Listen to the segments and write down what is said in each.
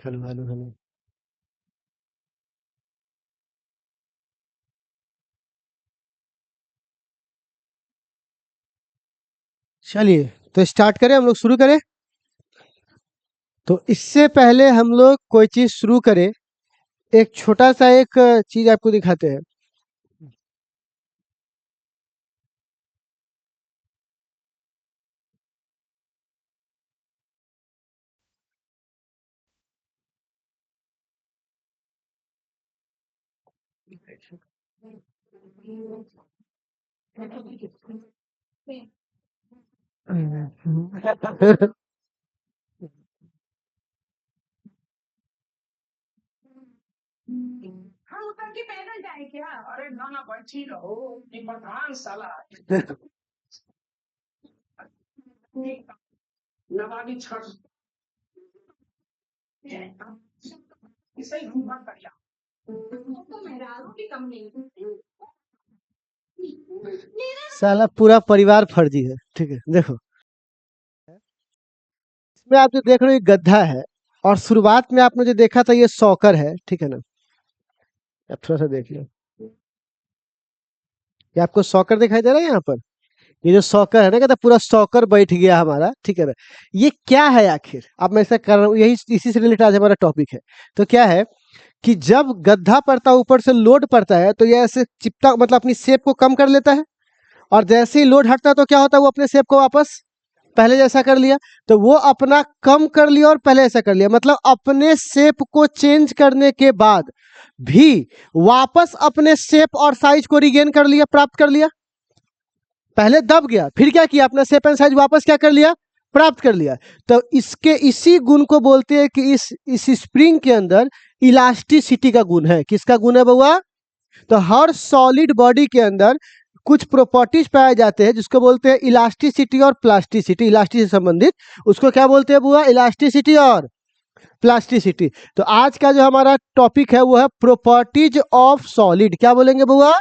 Hello hello hello. चलिए, तो start करें, हम लोग शुरू करें। तो इससे पहले हम लोग कोई चीज शुरू करें, एक छोटा सा एक चीज आपको दिखाते हैं। हम उतर के पैदल जाए क्या? अरे ना ना बच्ची रहो, ये प्रधान साला नवाबी छड़ इसे ही घूमा कर लिया। तो मेहरारू की कम नहीं। साला पूरा परिवार फर्जी है। ठीक है, देखो, इसमें आप जो देख रहे हो ये गड्ढा है, और शुरुआत में आपने जो देखा था ये सॉकर है, ठीक है ना। आप थोड़ा सा देख लो, ये आपको सॉकर दिखाई दे रहा है यहाँ पर। ये जो सॉकर है ना, कहता पूरा सॉकर बैठ गया हमारा, ठीक है ना। ये क्या है आखिर, अब मैं ऐसा कर रहा हूँ, यही इसी से रिलेटेड आज हमारा टॉपिक है। तो क्या है कि जब गड्ढा पड़ता है, ऊपर से लोड पड़ता है, तो ये ऐसे चिपटा, मतलब अपनी शेप को कम कर लेता है। और जैसे ही लोड हटता है तो क्या होता है, वो अपने शेप को वापस पहले जैसा कर लिया। तो वो अपना कम कर लिया और पहले ऐसा कर लिया, मतलब अपने शेप को चेंज करने के बाद भी वापस अपने शेप और साइज को रिगेन कर लिया, प्राप्त कर लिया। पहले दब गया, फिर क्या किया, अपना शेप एंड साइज वापस क्या कर लिया, प्राप्त कर लिया। तो इसके इसी गुण को बोलते हैं कि इस स्प्रिंग के अंदर इलास्टिसिटी का गुण है। किसका गुण है बउआ? तो हर सॉलिड बॉडी के अंदर कुछ प्रॉपर्टीज पाए जाते हैं जिसको बोलते हैं इलास्टिसिटी और प्लास्टिसिटी। इलास्टिक से संबंधित उसको क्या बोलते हैं बुआ? इलास्टिसिटी और प्लास्टिसिटी। तो आज का जो हमारा टॉपिक है वो है प्रॉपर्टीज ऑफ सॉलिड। क्या बोलेंगे बुआ?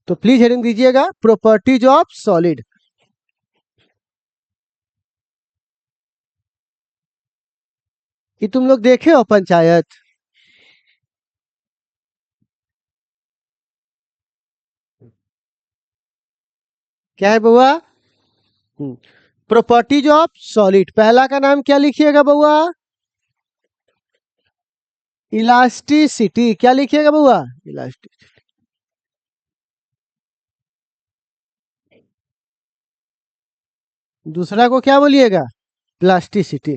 तो प्लीज हेडिंग दीजिएगा, प्रॉपर्टीज ऑफ सॉलिड। ये तुम लोग देखे हो पंचायत? क्या है बुआ? प्रॉपर्टीज ऑफ सॉलिड, पहला का नाम क्या लिखिएगा बुआ? इलास्टिसिटी। क्या लिखिएगा बुआ? इलास्टिक। दूसरा को क्या बोलिएगा? प्लास्टिसिटी।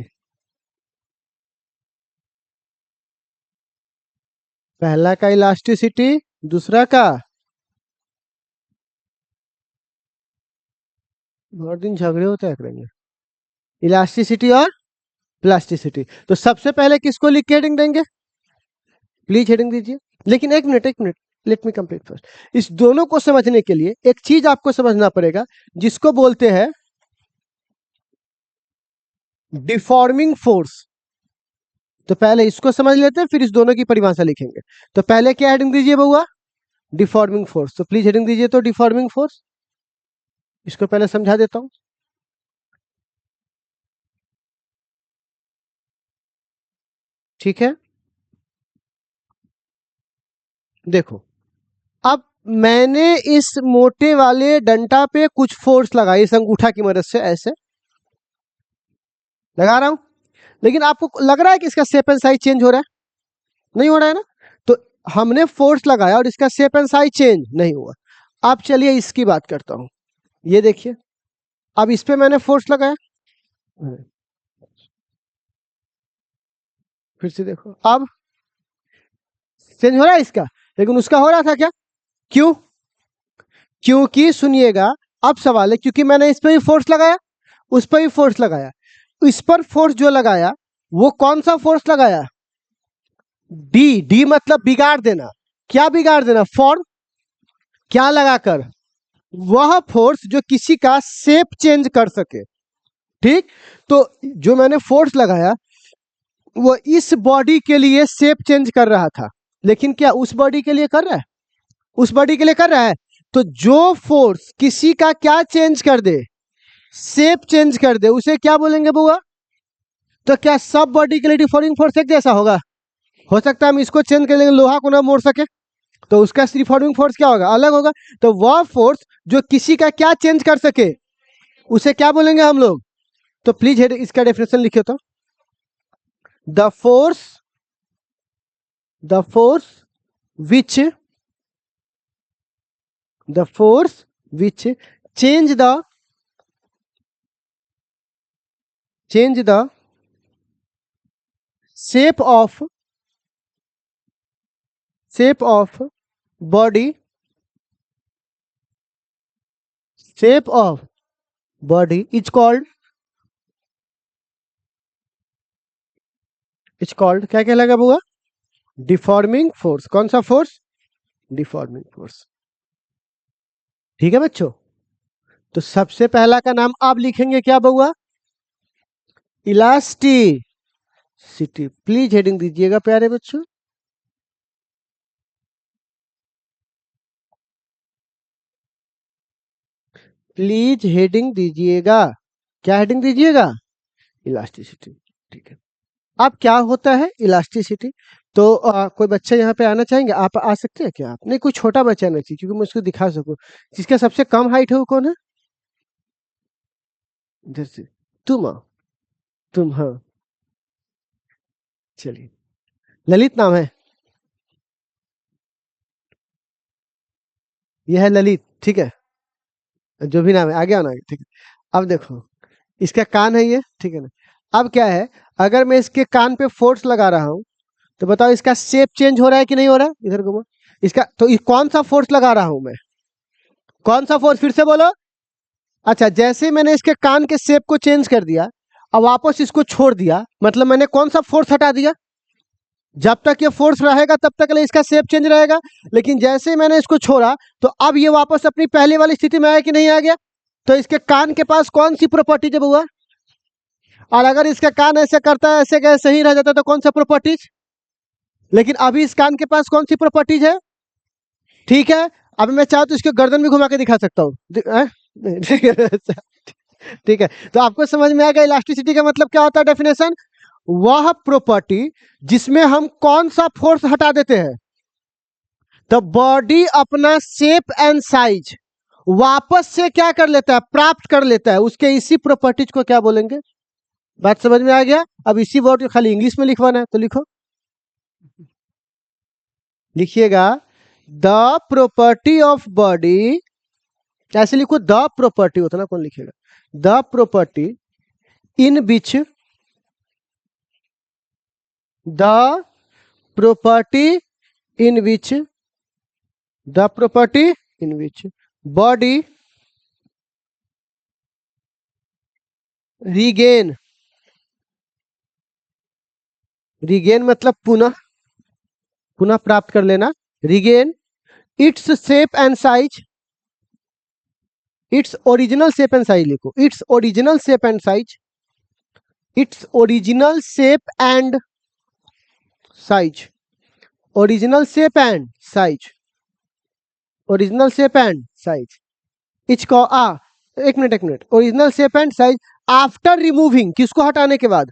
पहला का इलास्टिसिटी, दूसरा का बहुत दिन झगड़े होते हैं करेंगे, इलास्टिसिटी और प्लास्टिसिटी। तो सबसे पहले किसको लिख के हेडिंग देंगे? प्लीज हेडिंग दीजिए। लेकिन एक minute, let me complete first. इस दोनों को समझने के लिए एक चीज आपको समझना पड़ेगा जिसको बोलते हैं डिफॉर्मिंग फोर्स। तो पहले इसको समझ लेते हैं, फिर इस दोनों की परिभाषा लिखेंगे। तो पहले क्या हेडिंग दीजिए बउआ? Deforming force. तो प्लीज हेडिंग दीजिए तो डिफॉर्मिंग फोर्स। इसको पहले समझा देता हूं। ठीक है, देखो, अब मैंने इस मोटे वाले डंडा पे कुछ फोर्स लगाई, इस अंगूठा की मदद से ऐसे लगा रहा हूं। लेकिन आपको लग रहा है कि इसका शेप एंड साइज चेंज हो रहा है? नहीं हो रहा है ना। तो हमने फोर्स लगाया और इसका शेप एंड साइज चेंज नहीं हुआ। अब चलिए इसकी बात करता हूं। ये देखिए, अब इस पे मैंने फोर्स लगाया, फिर से देखो, अब चेंज हो रहा है इसका, लेकिन उसका हो रहा था क्या? क्यों? क्योंकि सुनिएगा, अब सवाल है, क्योंकि मैंने इस पे भी फोर्स लगाया, उस पर भी फोर्स लगाया। इस पर फोर्स जो लगाया वो कौन सा फोर्स लगाया? डी। डी मतलब बिगाड़ देना। क्या बिगाड़ देना? फॉर्म। क्या लगाकर? वह फोर्स जो किसी का शेप चेंज कर सके। ठीक। तो जो मैंने फोर्स लगाया वो इस बॉडी के लिए शेप चेंज कर रहा था, लेकिन क्या उस बॉडी के लिए कर रहा है? उस बॉडी के लिए कर रहा है। तो जो फोर्स किसी का क्या चेंज कर दे? शेप चेंज कर दे, उसे क्या बोलेंगे बुआ? तो क्या सब बॉडी के लिए डिफॉर्मिंग फोर्स एक जैसा होगा? हो सकता है हम इसको चेंज कर लेंगे, लोहा को ना मोड़ सके, तो उसका डिफॉर्मिंग फोर्स क्या होगा? अलग होगा। तो वह फोर्स जो किसी का क्या चेंज कर सके उसे क्या बोलेंगे हम लोग? तो प्लीज इसका डेफिनेशन लिखिए तो। The force which change the shape of body is called क्या कहलाएगा बुआ? Deforming force. कौन सा फोर्स? Deforming force. ठीक है बच्चों, तो सबसे पहला का नाम आप लिखेंगे क्या बुआ? इलास्टिसिटी। प्लीज हेडिंग दीजिएगा प्यारे बच्चों। प्लीज हेडिंग दीजिएगा। क्या हेडिंग दीजिएगा? इलास्टिसिटी। ठीक है। अब क्या होता है इलास्टिसिटी? तो कोई बच्चा यहाँ पे आना चाहेंगे? आप आ सकते हैं क्या? आप नहीं, कोई छोटा बच्चा आना चाहिए क्योंकि मैं उसको दिखा सकूं। जिसका सबसे कम हाइट है वो कौन है? इधर से तुम आओ। तुम, हाँ चलिए। ललित नाम है, यह है ललित। ठीक है, जो भी नाम है आगे आना। ठीक है, अब देखो इसका कान है ये, ठीक है ना? अब क्या है, अगर मैं इसके कान पे फोर्स लगा रहा हूं तो बताओ इसका शेप चेंज हो रहा है कि नहीं हो रहा है? इधर घुमा इसका। तो कौन सा फोर्स लगा रहा हूं मैं? कौन सा फोर्स? फिर से बोलो। अच्छा, जैसे मैंने इसके कान के शेप को चेंज कर दिया, अब वापस इसको छोड़ दिया, मतलब मैंने कौन सा फोर्स हटा दिया? जब तक ये फोर्स रहेगा तब तक इसका शेप चेंज रहेगा, लेकिन जैसे ही मैंने इसको छोड़ा तो अब ये वापस अपनी पहले वाली स्थिति में आया कि नहीं आ गया? तो इसके कान के पास कौन सी प्रॉपर्टीज है बुआ? और अगर इसका कान ऐसे करता है, ऐसे का ऐसे ही रह जाता है, तो कौन सा प्रॉपर्टीज? लेकिन अभी इस कान के पास कौन सी प्रॉपर्टीज है? ठीक है, अब मैं चाहूँ तो इसके गर्दन भी घुमा के दिखा सकता हूँ। ठीक है, ठीक है। तो आपको समझ में आएगा इलास्टिसिटी का मतलब क्या होता है? डेफिनेशन, वह प्रॉपर्टी जिसमें हम कौन सा फोर्स हटा देते हैं तो बॉडी अपना शेप एंड साइज वापस से क्या कर लेता है? प्राप्त कर लेता है। उसके इसी प्रॉपर्टीज को क्या बोलेंगे? बात समझ में आ गया? अब इसी वर्ड को खाली इंग्लिश में लिखवाना है, तो लिखो, लिखिएगा द प्रॉपर्टी ऑफ बॉडी। ऐसे लिखो, द प्रॉपर्टी, उतना कौन लिखेगा? The property in which the property in which the property in which body regain. Regain मतलब पुनः, पुनः प्राप्त कर लेना। Regain its shape and size, its original shape and size लिखो, its original shape and size, its original shape and size, original shape and size, original shape and size. इसको एक minute, original shape and size after removing, किसको हटाने के बाद?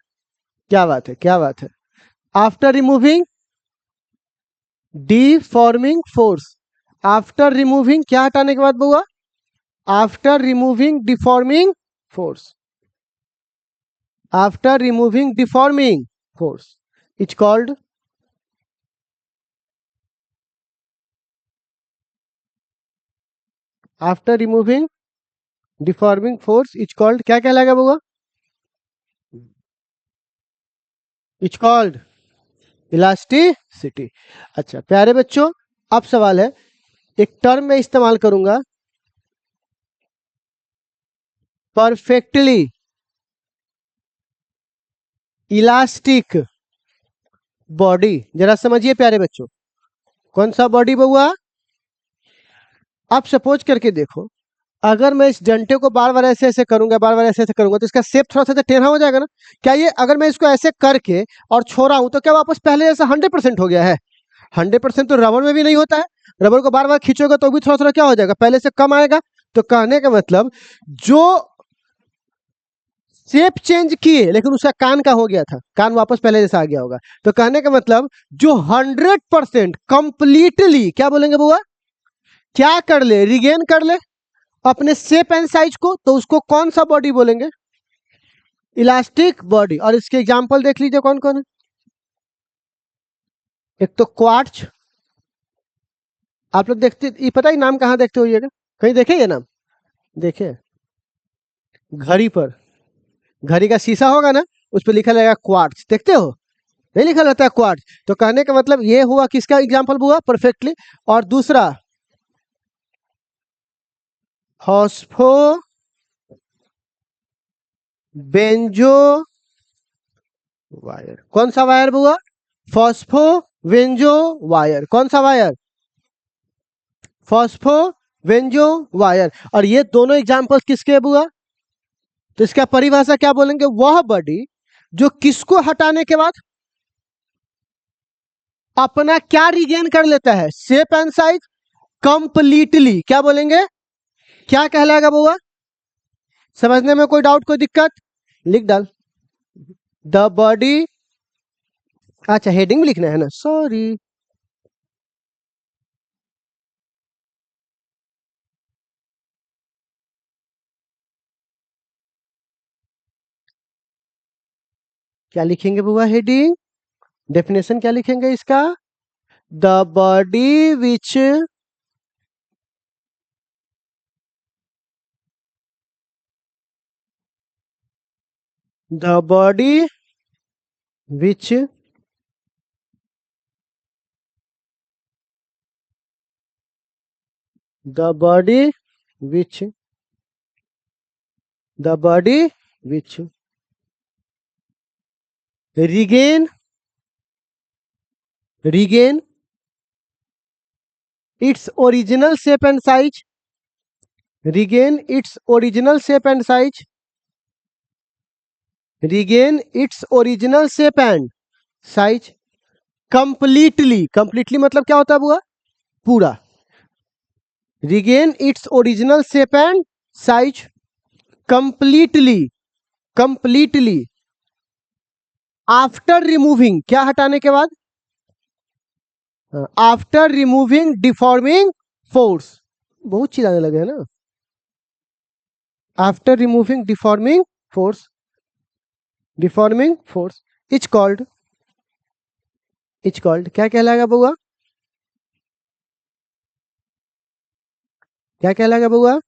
क्या बात है, क्या बात है? After removing deforming force. After removing क्या हटाने के बाद बुआ? After removing deforming force. After removing deforming force it's called after removing deforming force it's called, क्या कहलाएगा बुआ? It's called elasticity. अच्छा प्यारे बच्चों, अब सवाल है, एक टर्म में इस्तेमाल करूंगा, परफेक्टली इलास्टिक बॉडी। जरा समझिए प्यारे बच्चों, कौन सा बॉडी बुआ? आप सपोज करके देखो, अगर मैं इस डंटे को बार बार ऐसे ऐसे करूंगा, बार बार ऐसे ऐसे करूंगा, तो इसका शेप थोड़ा सा तो टेढ़ा हो जाएगा ना? क्या ये अगर मैं इसको ऐसे करके और छोड़ा हूं तो क्या वापस पहले जैसा 100% हो गया है? 100% तो रबर में भी नहीं होता है। रबर को बार बार खींचोगे तो भी थोड़ा थोड़ा क्या हो जाएगा? पहले से कम आएगा। तो कहने का मतलब जो शेप चेंज किए लेकिन उसका कान का हो गया था, कान वापस पहले जैसा आ गया होगा। तो कहने का मतलब जो 100% कंप्लीटली क्या बोलेंगे बुआ, क्या कर ले, रिगेन कर ले अपने शेप एंड साइज को, तो उसको कौन सा बॉडी बोलेंगे, इलास्टिक बॉडी। और इसके एग्जांपल देख लीजिए कौन कौन है। एक तो क्वार्ट्ज, आप लोग देखते, ये पता ही नाम कहाँ देखते होइएगा, कहीं देखे ये नाम, देखे घड़ी पर, घड़ी का शीशा होगा ना, उस पर लिखा रहेगा क्वार्ट्ज, देखते हो, नहीं लिखा रहता है क्वार्ट्ज। तो कहने का मतलब ये हुआ किसका एग्जांपल हुआ परफेक्टली। और दूसरा फॉस्फो बेंजो वायर, कौन सा वायर हुआ, फॉस्फो बेंजो वायर, कौन सा वायर, फॉस्फो बेंजो वायर। और ये दोनों एग्जांपल किसके हुआ, तो इसका परिभाषा क्या बोलेंगे, वह बॉडी जो किसको हटाने के बाद अपना क्या रिगेन कर लेता है, शेप एंड साइज कंप्लीटली, क्या बोलेंगे, क्या कहलाएगा बुआ, समझने में कोई डाउट कोई दिक्कत, लिख डाल, द बॉडी, अच्छा हेडिंग लिखना है ना, सॉरी, क्या लिखेंगे बुआ हेडिंग, डेफिनेशन क्या लिखेंगे इसका, the body which the body which the body which the body which regain its original shape and size, regain its original shape and size, regain its original shape and size completely, completely मतलब क्या होता है बुआ, पूरा, regain its original shape and size completely, completely after removing, क्या हटाने के बाद, आफ्टर रिमूविंग डिफॉर्मिंग फोर्स, बहुत चीज आने लगे हैं ना, after removing deforming force, deforming force is called क्या कहलाएगा बुआ, क्या कहलाएगा बुआ,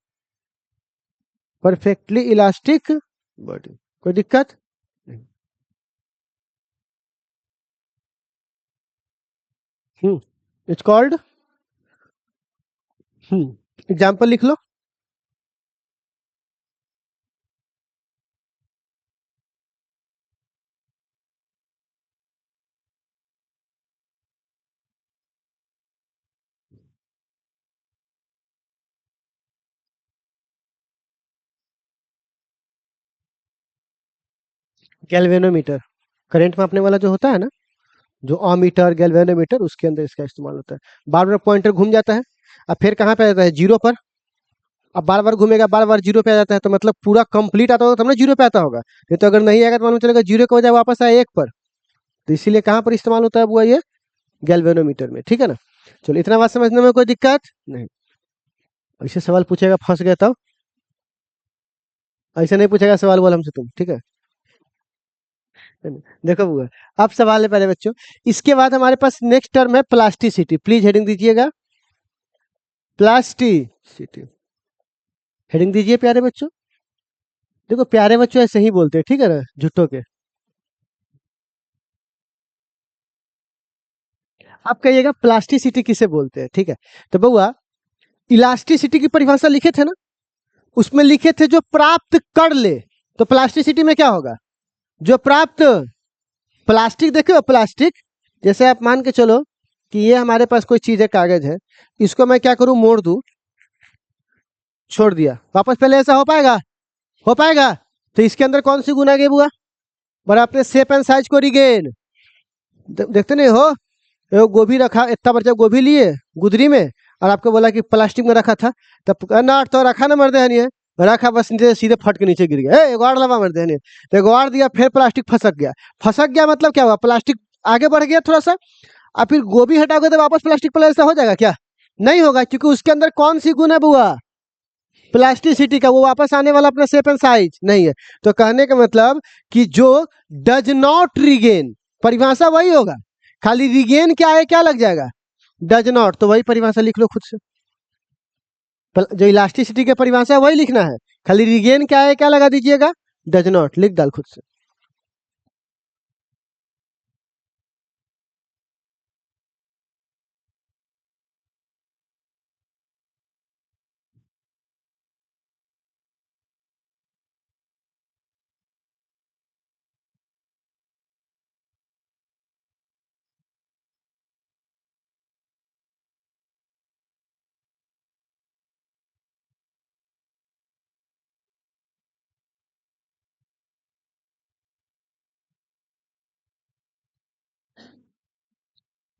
परफेक्टली इलास्टिक बॉडी, कोई दिक्कत नहीं। इट्स कॉल्ड, एग्जाम्पल लिख लो, गैल्वेनोमीटर, करंट मापने वाला जो होता है ना, जो अमीटर गैल्वेनोमीटर, उसके अंदर इसका इस्तेमाल होता है। बार बार पॉइंटर घूम जाता है, अब फिर कहाँ पे आ जाता है, जीरो पर, अब बार बार घूमेगा, बार बार जीरो पे आ जाता है, तो मतलब पूरा कंप्लीट आता होगा तब ना जीरो पे आता होगा, नहीं तो अगर नहीं आएगा तो मालूम चलेगा जीरो के बजाय वापस आया एक पर, तो इसीलिए कहाँ पर इस्तेमाल होता है बुआ, ये गैल्वेनोमीटर में, ठीक है ना। चलो इतना बात समझने में कोई दिक्कत नहीं, ऐसे सवाल पूछेगा फंस गए तब, ऐसे नहीं पूछेगा सवाल बोल हमसे तुम, ठीक है। देखो बुआ, अब सवाल है पहले बच्चों, इसके बाद हमारे पास नेक्स्ट टर्म है प्लास्टिसिटी, प्लीज हेडिंग दीजिएगा, प्लास्टिसिटी, हेडिंग दीजिए प्यारे बच्चों। देखो प्यारे बच्चों ऐसे ही बोलते हैं, ठीक है ना, झूठों के। आप कहिएगा प्लास्टिसिटी किसे बोलते हैं, ठीक है। तो बउआ इलास्टिसिटी की परिभाषा लिखे थे ना, उसमें लिखे थे जो प्राप्त कर ले, तो प्लास्टिसिटी में क्या होगा, जो प्राप्त, प्लास्टिक देखो प्लास्टिक, जैसे आप मान के चलो कि ये हमारे पास कोई चीज है, कागज है, इसको मैं क्या करूं, मोड़ दूं, छोड़ दिया, वापस पहले ऐसा हो पाएगा, हो पाएगा, तो इसके अंदर कौन सी गुण आ गई बुआ, बड़ा अपने शेप एंड साइज को रिगेन, देखते नहीं हो, वो गोभी रखा, इतना बच्चा गोभी लिए गुदरी में, और आपको बोला कि प्लास्टिक में रखा था, तब ना तो रखा ना मर्दे नहीं है, रखा बस नीचे सीधे फट के नीचे गिर गया, एक और लवा मार देने, तो एक और दिया, फिर प्लास्टिक फंसक गया मतलब क्या हुआ, प्लास्टिक आगे बढ़ गया थोड़ा सा, और फिर गोभी हटाओगे तो वापस प्लास्टिक प्लेट हो जाएगा क्या? नहीं होगा, क्योंकि उसके अंदर कौन सी गुण है बुआ, प्लास्टिसिटी का, वो वापस आने वाला अपना शेप एंड साइज नहीं है। तो कहने का मतलब कि जो डज नॉट रिगेन, परिभाषा वही होगा, खाली रिगेन क्या है, क्या लग जाएगा, डज नॉट, तो वही परिभाषा लिख लो खुद से, जो इलास्टिसिटी की परिभाषा है वही लिखना है, खाली रिगेन क्या है, क्या लगा दीजिएगा, डज नॉट, लिख डाल खुद से।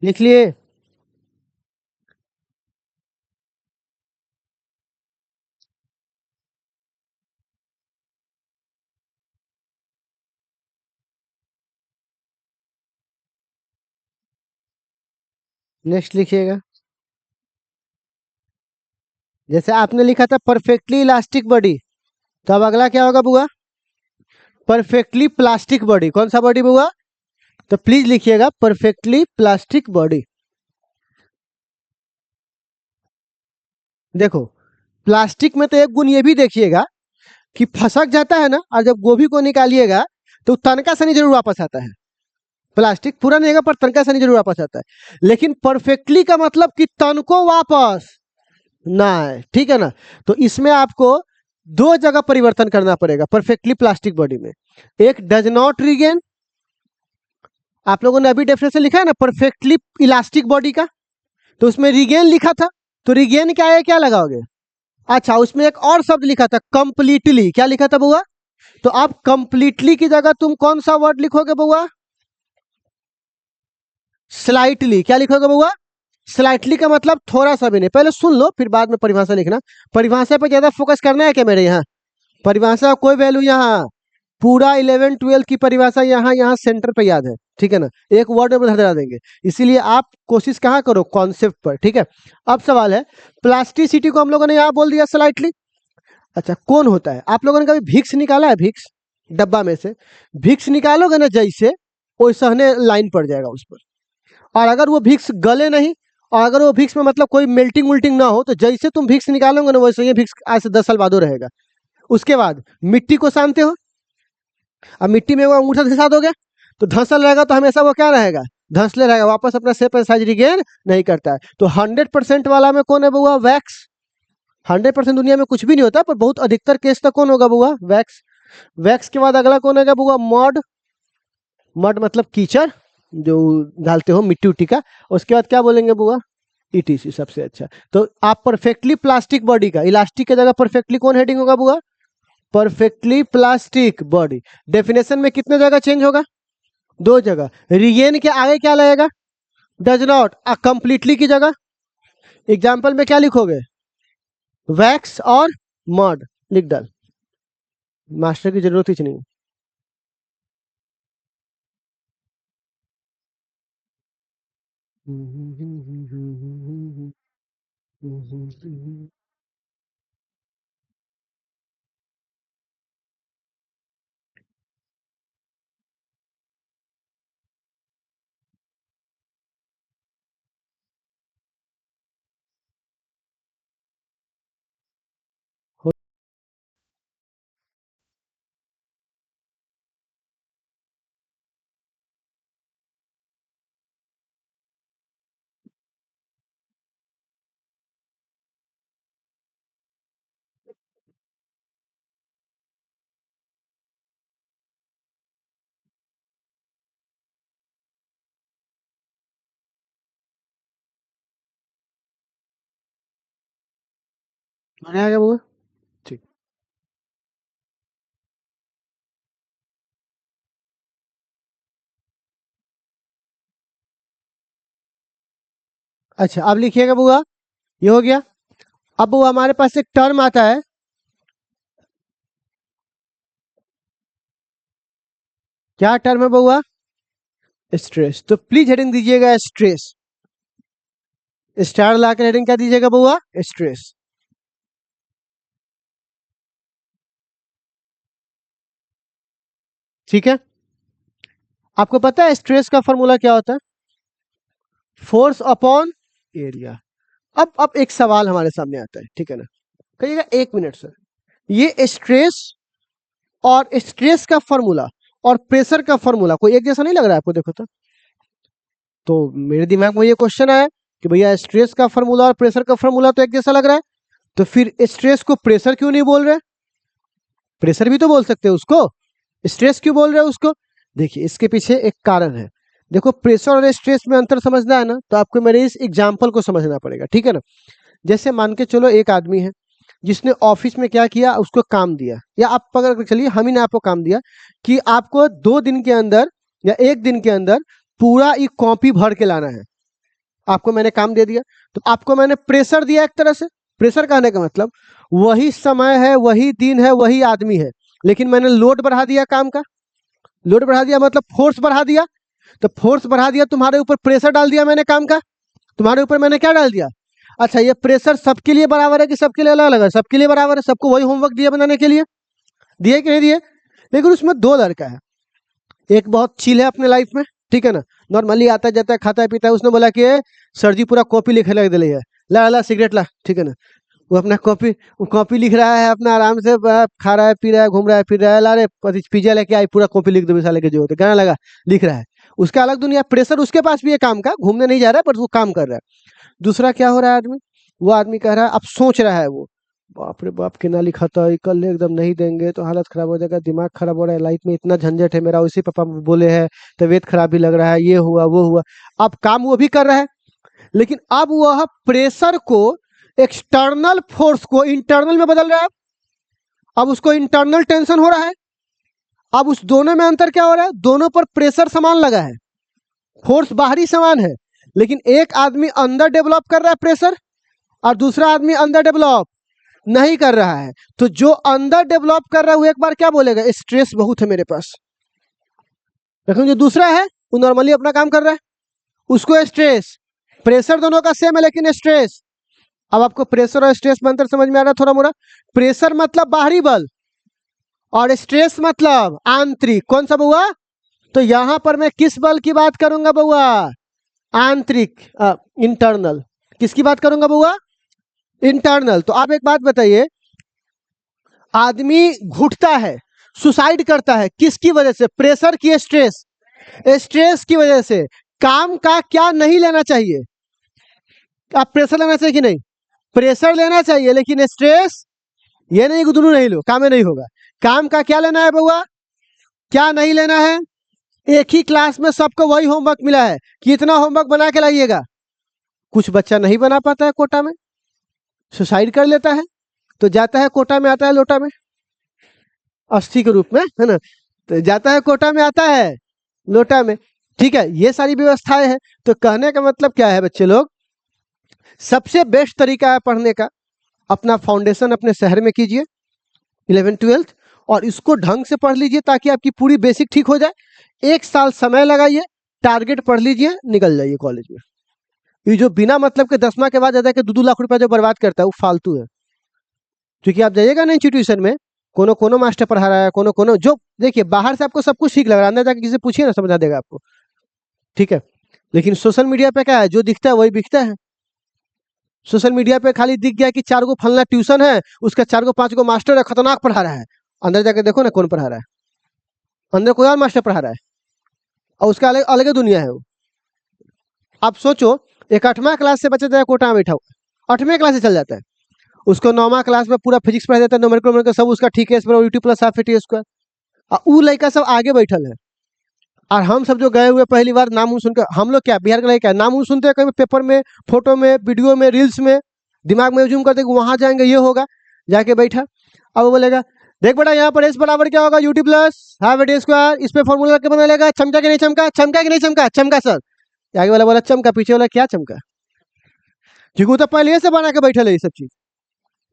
लिख लिए? नेक्स्ट लिखिएगा। जैसे आपने लिखा था परफेक्टली इलास्टिक बॉडी, तो अब अगला क्या होगा बुआ, परफेक्टली प्लास्टिक बॉडी, कौन सा बॉडी बुआ, तो प्लीज लिखिएगा परफेक्टली प्लास्टिक बॉडी। देखो प्लास्टिक में तो एक गुण ये भी देखिएगा कि फसक जाता है ना, और जब गोभी को निकालिएगा तो तनका सनी जरूर वापस आता है, प्लास्टिक पूरा नहीं होगा पर तनका सनी जरूर वापस आता है, लेकिन परफेक्टली का मतलब कि तन को वापस ना है, ठीक है ना। तो इसमें आपको दो जगह परिवर्तन करना पड़ेगा परफेक्टली प्लास्टिक बॉडी में, एक डज नॉट रिगेन, आप लोगों ने अभी डेफिनेशन लिखा है ना परफेक्टली इलास्टिक बॉडी का, तो उसमें रिगेन लिखा था, तो रिगेन क्या है, क्या लगाओगे, अच्छा उसमें एक और शब्द लिखा था कंप्लीटली, क्या लिखा था बुआ, तो आप कंप्लीटली की जगह तुम कौन सा वर्ड लिखोगे बुआ, स्लाइटली, क्या लिखोगे बुआ, स्लाइटली का मतलब थोड़ा सा भी नहीं, पहले सुन लो फिर बाद में परिभाषा लिखना, परिभाषा पे ज्यादा फोकस करना है क्या मेरे यहाँ, परिभाषा का कोई वैल्यू यहाँ, पूरा 11 12 की परिभाषा यहाँ यहाँ सेंटर पे याद है, ठीक है ना, एक वर्ड में धरा देंगे, इसीलिए आप कोशिश कहाँ करो, कॉन्सेप्ट पर, ठीक है। अब सवाल है, प्लास्टिसिटी को हम लोगों ने यहाँ बोल दिया स्लाइटली, अच्छा कौन होता है, आप लोगों ने कभी भिक्स निकाला है, भिक्स डब्बा में से, भिक्स निकालोगे ना जैसे, वो सहने लाइन पड़ जाएगा उस पर, और अगर वो भिक्स गले नहीं, और अगर वो भिक्स में मतलब कोई मेल्टिंग उल्टिंग ना हो, तो जैसे तुम भिक्स निकालोगे ना वैसे ये भिक्स आज से 10 साल बाद रहेगा। उसके बाद मिट्टी को सानते हो, अब मिट्टी में वो अंगूठा धंसा दोगे तो धंसल रहेगा, तो हमेशा वो क्या रहेगा, धंसले रहेगा, वापस अपना शेप एंड साइज रिगेन नहीं करता है। तो 100% वाला में कौन है बुआ, वैक्स, 100% दुनिया में कुछ भी नहीं होता, पर बहुत अधिकतर केस तक कौन होगा बुआ, वैक्स। वैक्स के बाद अगला कौन है बुआ, मड, मड मतलब कीचड़ जो डालते हो मिट्टी उट्टी का, उसके बाद क्या बोलेंगे बुआ, ईटीसी, सबसे अच्छा। तो आप परफेक्टली प्लास्टिक बॉडी का, इलास्टिक की जगह परफेक्टली कौन हेडिंग होगा बुआ, परफेक्टली प्लास्टिक बॉडी। डेफिनेशन में कितने जगह चेंज होगा, दो जगह, रिगेन के आगे क्या लगेगा, डज नॉट, कंप्लीटली की जगह एग्जाम्पल में क्या लिखोगे, वैक्स और मड, लिख डाल, मास्टर की जरूरत ही नहीं। आ गया बुआ, ठीक। अच्छा अब लिखिएगा बुआ, ये हो गया। अब बुआ हमारे पास एक टर्म आता है क्या टर्म है बउआ? स्ट्रेस। तो प्लीज हेडिंग दीजिएगा स्ट्रेस, स्टार लाकर हेडिंग क्या दीजिएगा बउआ? स्ट्रेस। ठीक है, आपको पता है स्ट्रेस का फॉर्मूला क्या होता है? Force upon area. अब एक सवाल हमारे सामने आता है, ठीक है ना, कहिएगा 1 मिनट सर, ये स्ट्रेस और स्ट्रेस का फॉर्मूला और प्रेशर का फॉर्मूला कोई एक जैसा नहीं लग रहा है आपको? देखो तो मेरे दिमाग में ये क्वेश्चन आया कि भैया स्ट्रेस का फॉर्मूला और प्रेशर का फॉर्मूला तो एक जैसा लग रहा है, तो फिर स्ट्रेस को प्रेशर क्यों नहीं बोल रहे? प्रेशर भी तो बोल सकते हैं उसको, स्ट्रेस क्यों बोल रहे हैं उसको? देखिए इसके पीछे एक कारण है। देखो प्रेशर और स्ट्रेस में अंतर समझना है ना, तो आपको मेरे इस एग्जाम्पल को समझना पड़ेगा, ठीक है ना। जैसे मान के चलो एक आदमी है जिसने ऑफिस में क्या किया, उसको काम दिया, या आप पकड़ चलिए हम ही ने आपको काम दिया कि आपको 2 दिन के अंदर या 1 दिन के अंदर पूरा ये कॉपी भर के लाना है। आपको मैंने काम दे दिया, तो आपको मैंने प्रेशर दिया एक तरह से। प्रेशर कहने का मतलब वही समय है, वही दिन है, वही आदमी है, लेकिन मैंने लोड बढ़ा दिया काम का। लोड बढ़ा दिया मतलब फोर्स बढ़ा दिया, तो फोर्स बढ़ा दिया, तुम्हारे ऊपर प्रेशर डाल दिया मैंने काम का। तुम्हारे ऊपर मैंने क्या डाल दिया? अच्छा, ये प्रेशर सबके लिए बराबर है कि सबके लिए अलग अलग है? सबके लिए बराबर है, सबको वही होमवर्क दिया बनाने के लिए, दिए कि नहीं दिए? लेकिन उसमें 2 लड़का है, एक बहुत चिल है अपने लाइफ में, ठीक है ना, नॉर्मली आता जाता है, खाता है पीता है। उसने बोला कि सर जी पूरा कॉपी लिखे लग दिले है, ला ला सिगरेट ला, ठीक है ना। वो अपना कॉपी लिख रहा है, अपना आराम से खा रहा है, पी रहा है, घूम रहा है, फिर रहा है, ला रे पिज्जा लेके आई, पूरा कॉपी लिख दो साले के जो होते, गाना लगा लिख रहा है। उसका अलग दुनिया, प्रेशर उसके पास भी है काम का, घूमने नहीं जा रहा है पर वो काम कर रहा है। दूसरा क्या हो रहा है आदमी, वो आदमी कह रहा है, अब सोच रहा है वो, बाप रे बाप कितना लिखा था, कल एकदम नहीं देंगे तो हालत खराब हो जाएगा, दिमाग खराब हो रहा है, लाइफ में इतना झंझट है मेरा, उसी पापा बोले हैं, तबीयत खराब भी लग रहा है, ये हुआ वो हुआ। अब काम वो भी कर रहा है, लेकिन अब वह प्रेशर को, एक्सटर्नल फोर्स को इंटरनल में बदल रहा है। अब उसको इंटरनल टेंशन हो रहा है। अब उस दोनों में अंतर क्या हो रहा है? दोनों पर प्रेशर समान लगा है, फोर्स बाहरी समान है, लेकिन एक आदमी अंदर डेवलप कर रहा है प्रेशर और दूसरा आदमी अंदर डेवलप नहीं कर रहा है। तो जो अंदर डेवलप कर रहा है वो एक बार क्या बोलेगा? स्ट्रेस बहुत है मेरे पास। लेकिन जो दूसरा है वो नॉर्मली अपना काम कर रहा है, उसको स्ट्रेस। प्रेशर दोनों का सेम है लेकिन स्ट्रेस। अब आपको प्रेशर और स्ट्रेस में अंतर समझ में आ रहा है थोड़ा मोड़ा? प्रेशर मतलब बाहरी बल और स्ट्रेस मतलब आंतरिक। कौन सा बउआ? तो यहां पर मैं किस बल की बात करूंगा बउआ? आंतरिक, इंटरनल। किसकी बात करूंगा बउआ? इंटरनल। तो आप एक बात बताइए, आदमी घुटता है, सुसाइड करता है, किसकी वजह से? प्रेशर की स्ट्रेस? स्ट्रेस की वजह से। काम का क्या नहीं लेना चाहिए? आप प्रेशर लेना चाहिए कि नहीं? प्रेशर लेना चाहिए, लेकिन स्ट्रेस ये नहीं कि दोनों नहीं लो, काम में नहीं होगा। काम का क्या लेना है बउआ? क्या नहीं लेना है? एक ही क्लास में सबको वही होमवर्क मिला है कि इतना होमवर्क बना के लाइएगा। कुछ बच्चा नहीं बना पाता है, कोटा में सुसाइड कर लेता है, तो जाता है कोटा में, आता है लोटा में, अस्थि के रूप में, है ना, तो जाता है कोटा में, आता है लोटा में। ठीक है, ये सारी व्यवस्थाएं हैं। तो कहने का मतलब क्या है बच्चे लोग, सबसे बेस्ट तरीका है पढ़ने का, अपना फाउंडेशन अपने शहर में कीजिए 11th-12th, और इसको ढंग से पढ़ लीजिए ताकि आपकी पूरी बेसिक ठीक हो जाए। 1 साल समय लगाइए, टारगेट पढ़ लीजिए, निकल जाइए कॉलेज में। ये जो बिना मतलब के 10वां के बाद जाता है 2-2 लाख रुपया जो बर्बाद करता है, वो फालतू है। क्योंकि आप जाइएगा ना इंस्टीट्यूशन में, कोनो मास्टर पढ़ा रहा है, कोनो जो, देखिए बाहर से आपको सब कुछ ठीक लग रहा है, अंदर जाके किसी से पूछिए ना, समझा देगा आपको, ठीक है। लेकिन सोशल मीडिया पे क्या है, जो दिखता है वही बिकता है। सोशल मीडिया पे खाली दिख गया कि 4 गो फलना ट्यूशन है, उसका 4 गो 5 गो मास्टर है, खतरनाक पढ़ा रहा है। अंदर जाके देखो ना कौन पढ़ा रहा है, अंदर कोई और मास्टर पढ़ा रहा है और उसका अलग अलग दुनिया है वो। आप सोचो, एक 8वां क्लास से बच्चा जाए कोटा में बैठा हुआ, 8वें क्लास से चल जाता है, उसको 9वां क्लास में पूरा फिजिक्स पढ़ा देता है, न्यूमेरिकल सब उसका ठीक है, YouTube plus half T square, और वो लड़का सब आगे बैठल है। और हम सब जो गए हुए पहली बार नाम सुनकर, हम लोग क्या बिहार के लड़के क्या नाम सुनते हैं, कहीं पेपर में, फोटो में, वीडियो में, रील्स में, दिमाग में जूम करते वहां जाएंगे ये होगा, जाके बैठा, अब वो बोलेगा देख बेटा यहाँ पर एस बराबर क्या होगा, YouTube plus half T square, इस पे फॉर्मूला के बना लेगा, चमका कि नहीं चमका, चमका कि नहीं चमका, चमका सर। आगे वाला बोला चमका, पीछे वाला क्या चमका, क्योंकि वो तो पहले से बना के बैठा है ये सब चीज,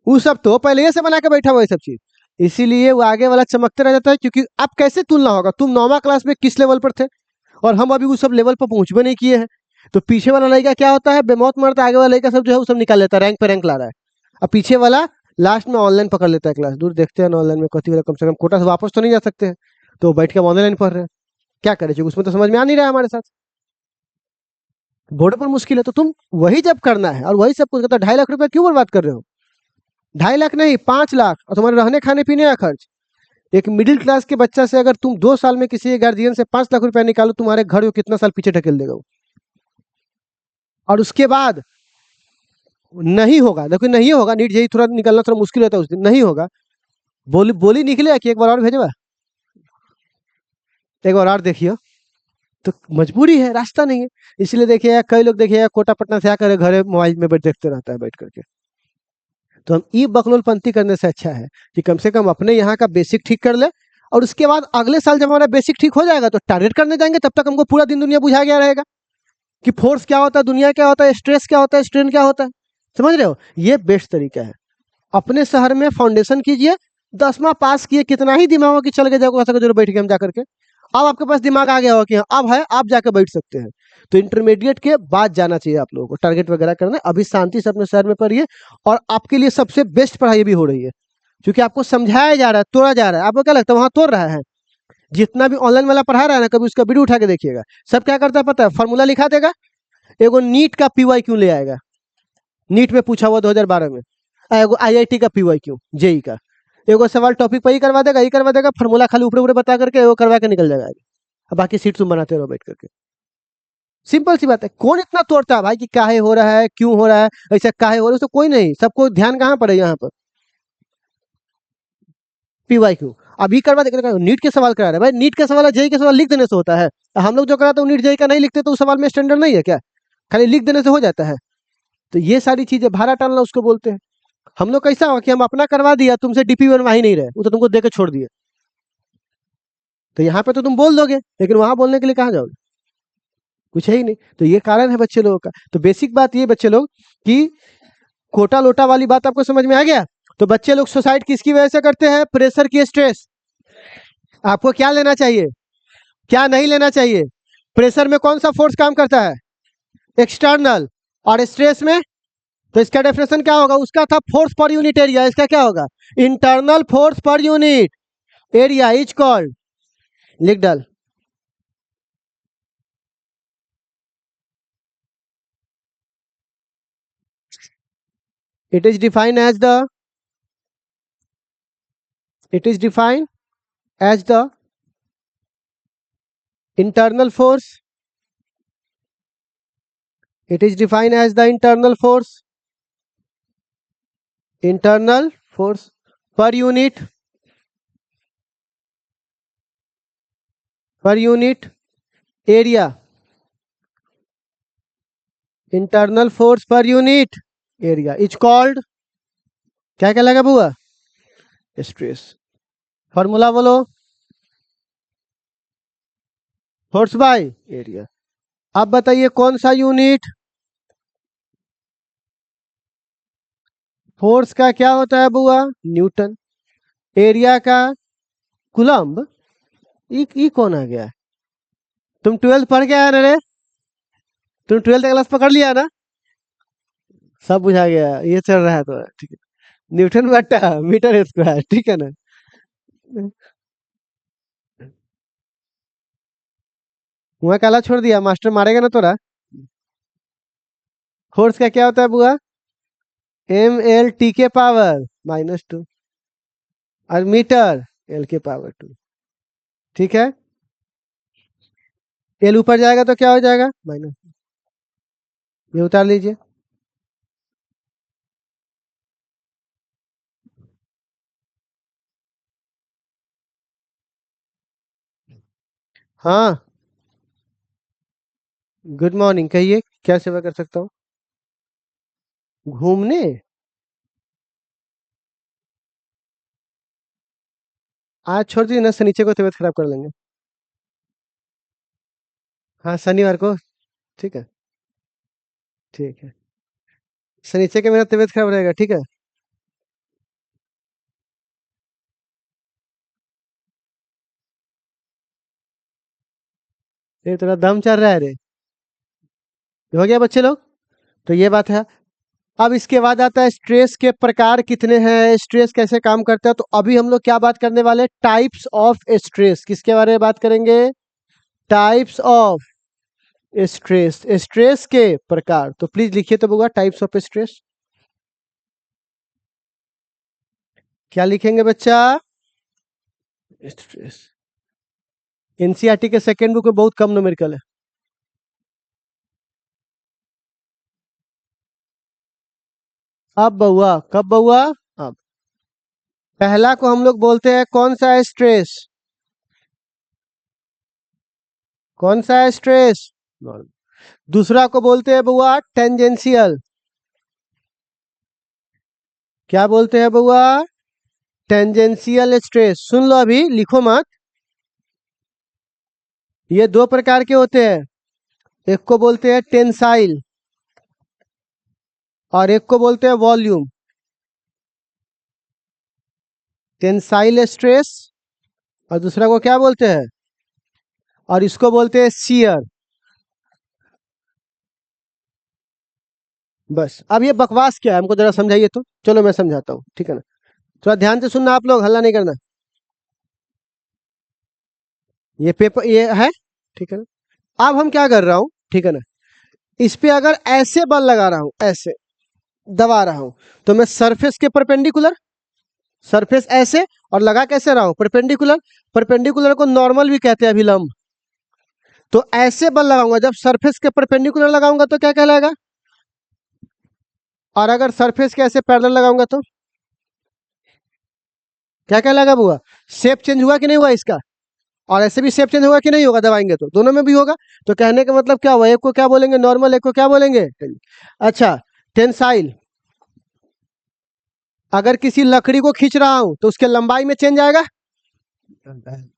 वो सब तो पहले से बना के बैठा हुआ ये सब चीज। इसीलिए वो आगे वाला चमकते रह जाता है, क्योंकि अब कैसे तुलना होगा, तुम 9वां क्लास में किस लेवल पर थे और हम अभी उस सब लेवल पर पहुंच भी नहीं किए हैं। तो पीछे वाला लड़का क्या होता है, बेमौत मरता है, आगे वाला लड़का सब जो है वो सब निकाल लेता है, रैंक पे रैंक ला रहा है। अब पीछे वाला लास्ट में ऑनलाइन पकड़ लेता है क्लास, दूर देखते हैं ऑनलाइन में कथी वाला, कम से कम कोटा से वापस तो नहीं जा सकते हैं, तो बैठ के ऑनलाइन पढ़ रहे हैं। क्या करें, क्योंकि उसमें तो समझ में आ नहीं रहा है हमारे साथ, बोर्ड पर मुश्किल है। तो तुम वही जब करना है और वही सब कुछ करता, 2.5 लाख रुपया क्यों बर्बाद कर रहे हो? 2.5 लाख नहीं, 5 लाख, और तुम्हारे रहने खाने पीने का खर्च। एक मिडिल क्लास के बच्चा से अगर तुम 2 साल में किसी गार्जियन से 5 लाख रुपया निकालो, तुम्हारे घर को कितना साल पीछे ढकेल देगा वो। और उसके बाद नहीं होगा, देखो नहीं होगा, नीट जेई थोड़ा निकलना थोड़ा मुश्किल होता है, उस दिन नहीं होगा, बोली बोली निकले कि एक बार और भेजवा, एक बार और देखियो। तो मजबूरी है, रास्ता नहीं है। इसलिए देखिए कई लोग देखिए कोटा पटना से आकर घरे मोबाइल में बैठ देखते रहता है बैठ करके। तो हम ई बकलोलपंती करने से अच्छा है कि कम से कम अपने यहाँ का बेसिक ठीक कर ले, और उसके बाद अगले साल जब हमारा बेसिक ठीक हो जाएगा तो टारगेट करने जाएंगे, तब तक हमको पूरा दिन दुनिया बुझा गया रहेगा कि फोर्स क्या होता है, दुनिया क्या होता है, स्ट्रेस क्या होता है, स्ट्रेन क्या होता है। समझ रहे हो, ये बेस्ट तरीका है। अपने शहर में फाउंडेशन कीजिए, 10वां पास किए, कितना ही दिमाग हो कि चल के जाओ जरूर बैठ के हम जा करके, अब आपके पास दिमाग आ गया हो कि हाँ अब है, आप जाकर बैठ सकते हैं। तो इंटरमीडिएट के बाद जाना चाहिए आप लोगों को टारगेट वगैरह करना, अभी शांति से अपने शहर में पढ़िए। और आपके लिए सबसे बेस्ट पढ़ाई भी हो रही है, क्योंकि आपको समझाया जा रहा है, तोड़ा जा रहा है। आपको क्या लगता है वहां तोड़ रहा है? जितना भी ऑनलाइन वाला पढ़ा रहा है ना, कभी उसका वीडियो उठा के देखिएगा, सब क्या करता है पता है, फॉर्मूला लिखा देगा, एगो नीट का पीवाई क्यों ले आएगा, नीट में पूछा हुआ 2012 में, एगो आईआईटी का पीवाई क्यों, जेई का, एगो सवाल टॉपिक पर ही करवा देगा, ही करवा देगा, फॉर्मूला खाली ऊपर ऊपर बता करके एगो करवा के निकल जाएगा आगे। अब बाकी सीट तुम बनाते रहो बैठ करके। सिंपल सी बात है, कौन इतना तोड़ता है भाई कि काहे हो रहा है, क्यों हो रहा है, ऐसा काहे हो रहा है, उसको कोई नहीं, सबको ध्यान कहाँ पर है यहाँ पर, पीवाई क्यों। अभी करवा देगा, नीट के सवाल करा रहे हैं भाई, नीट के सवाल जेई के सवाल लिख देने से होता है। हम लोग जो कराते हैं नीट जेई का नहीं लिखते, तो उस सवाल में स्टैंडर्ड नहीं है क्या, खाली लिख देने से हो जाता है। तो ये सारी चीजें भाड़ा टालना उसको बोलते हैं। हम लोग कैसा हो कि हम अपना करवा दिया, तुमसे डीपी बनवा ही नहीं रहे, वो तो तुमको दे के छोड़ दिए। तो यहाँ पे तो तुम बोल दोगे, लेकिन वहां बोलने के लिए कहाँ जाओगे, कुछ है ही नहीं। तो ये कारण है बच्चे लोगों का। तो बेसिक बात ये बच्चे लोग कि कोटा लोटा वाली बात आपको समझ में आ गया। तो बच्चे लोग सुसाइड किसकी वजह से करते हैं, प्रेशर की, स्ट्रेस। आपको क्या लेना चाहिए, क्या नहीं लेना चाहिए? प्रेशर में कौन सा फोर्स काम करता है, एक्सटर्नल। और स्ट्रेस में, तो इसका डेफिनेशन क्या होगा, उसका था फोर्स पर यूनिट एरिया, इसका क्या होगा, internal force per unit area is called, लिख डाल। it is defined as the it is defined as the internal force, it is defined as the internal force per unit area, internal force per unit area is called, क्या कहलाएगा बुआ, stress. Formula बोलो, force by area. अब बताइए कौन सा unit, force का क्या होता है बुआ, न्यूटन, एरिया का कुलम्ब। ई कौन आ गया, तुम 12th पढ़ के आया ना रे, तुम 12th क्लास पकड़ लिया ना, सब बुझा गया, ये चल रहा है तो ठीक है। न्यूटन बट्टा मीटर स्क्वायर, ठीक है ना। वहाँ काला छोड़ दिया, मास्टर मारेगा ना तोरा। फोर्स का क्या होता है बुआ, ml के पावर -2, और मीटर l के पावर 2, ठीक है। l ऊपर जाएगा तो क्या हो जाएगा, माइनस, ये उतार लीजिए। हाँ, गुड मॉर्निंग, कहिए क्या सेवा कर सकता हूँ। घूमने, आज छोड़ दीजिए ना, शनिचर को तबीयत खराब कर लेंगे। हाँ शनिवार को, ठीक है, ठीक है, शनिचर के मेरा तबीयत खराब रहेगा, ठीक है। ये तेरा दम चल रहा है रे। हो गया बच्चे लोग? तो ये बात है। अब इसके बाद आता है स्ट्रेस के प्रकार कितने हैं, स्ट्रेस कैसे काम करता है। तो अभी हम लोग क्या बात करने वाले हैं, टाइप्स ऑफ स्ट्रेस। किसके बारे में बात करेंगे, टाइप्स ऑफ स्ट्रेस, स्ट्रेस के प्रकार। तो प्लीज लिखिए तो होगा टाइप्स ऑफ स्ट्रेस। क्या लिखेंगे बच्चा, स्ट्रेस। एनसीईआरटी के सेकेंड बुक में बहुत कम न्यूमेरिकल है। अब बउआ, कब बउआ, अब पहला को हम लोग बोलते हैं कौन सा है स्ट्रेस, कौन सा है स्ट्रेस, दूसरा को बोलते हैं बउआ टेंजेंशियल। क्या बोलते हैं बउआ, टेंजेंशियल स्ट्रेस। सुन लो अभी, लिखो मत। ये दो प्रकार के होते हैं, एक को बोलते हैं टेंसाइल और एक को बोलते हैं वॉल्यूम। टेंसाइल स्ट्रेस और दूसरा को क्या बोलते हैं, और इसको बोलते हैं शियर। बस अब ये बकवास क्या है हमको जरा समझाइए तो। चलो मैं समझाता हूँ, ठीक है ना। थोड़ा ध्यान से सुनना आप लोग, हल्ला नहीं करना। ये पेपर ये है, ठीक है ना। अब हम क्या कर रहा हूँ, ठीक है ना, इस पे अगर ऐसे बल लगा रहा हूँ, ऐसे दबा रहा हूँ, तो मैं सरफेस के परपेंडिकुलर, सरफेस ऐसे, और लगा कैसे रहा हूँ, परपेंडिकुलर। परपेंडिकुलर को नॉर्मल भी कहते हैं, अभिलंब। तो ऐसे बल लगाऊंगा, जब सरफेस के परपेंडिकुलर लगाऊंगा तो क्या कहलाएगा, और अगर सरफेस के ऐसे पैरेलल लगाऊंगा तो क्या कहलाएगा बुआ। शेप चेंज हुआ कि नहीं हुआ इसका, और ऐसे भी शेप चेंज होगा कि नहीं होगा, दबाएंगे तो दोनों में भी होगा। तो कहने का मतलब क्या हुआ, एक को क्या बोलेंगे नॉर्मल, एक को क्या बोलेंगे। अच्छा, टेंसाइल, अगर किसी लकड़ी को खींच रहा हूं तो उसके लंबाई में चेंज आएगा।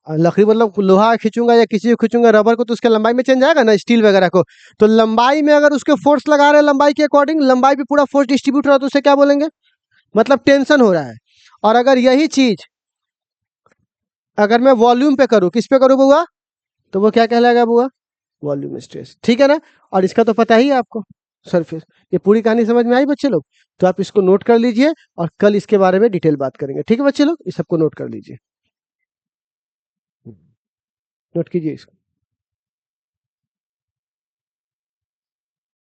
लकड़ी मतलब लोहा खींचूंगा या किसी को खींचूंगा, रबर को, तो उसके लंबाई में चेंज आएगा ना, स्टील वगैरह को। तो लंबाई में अगर उसके फोर्स लगा रहे हैं लंबाई के अकॉर्डिंग, लंबाई पे पूरा फोर्स डिस्ट्रीब्यूट हो रहा है, तो उसे क्या बोलेंगे, मतलब टेंशन हो रहा है। और अगर यही चीज अगर मैं वॉल्यूम पे करूं, किस पे करूं बुआ, तो वो क्या कहलाएगा बुआ, वॉल्यूम स्ट्रेस, ठीक है ना। और इसका तो पता ही है आपको, सरफेस। ये पूरी कहानी समझ में आई बच्चे लोग? तो आप इसको नोट कर लीजिए और कल इसके बारे में डिटेल बात करेंगे, ठीक है बच्चे लोग, इस सबको नोट कर लीजिए, नोट कीजिए इसको।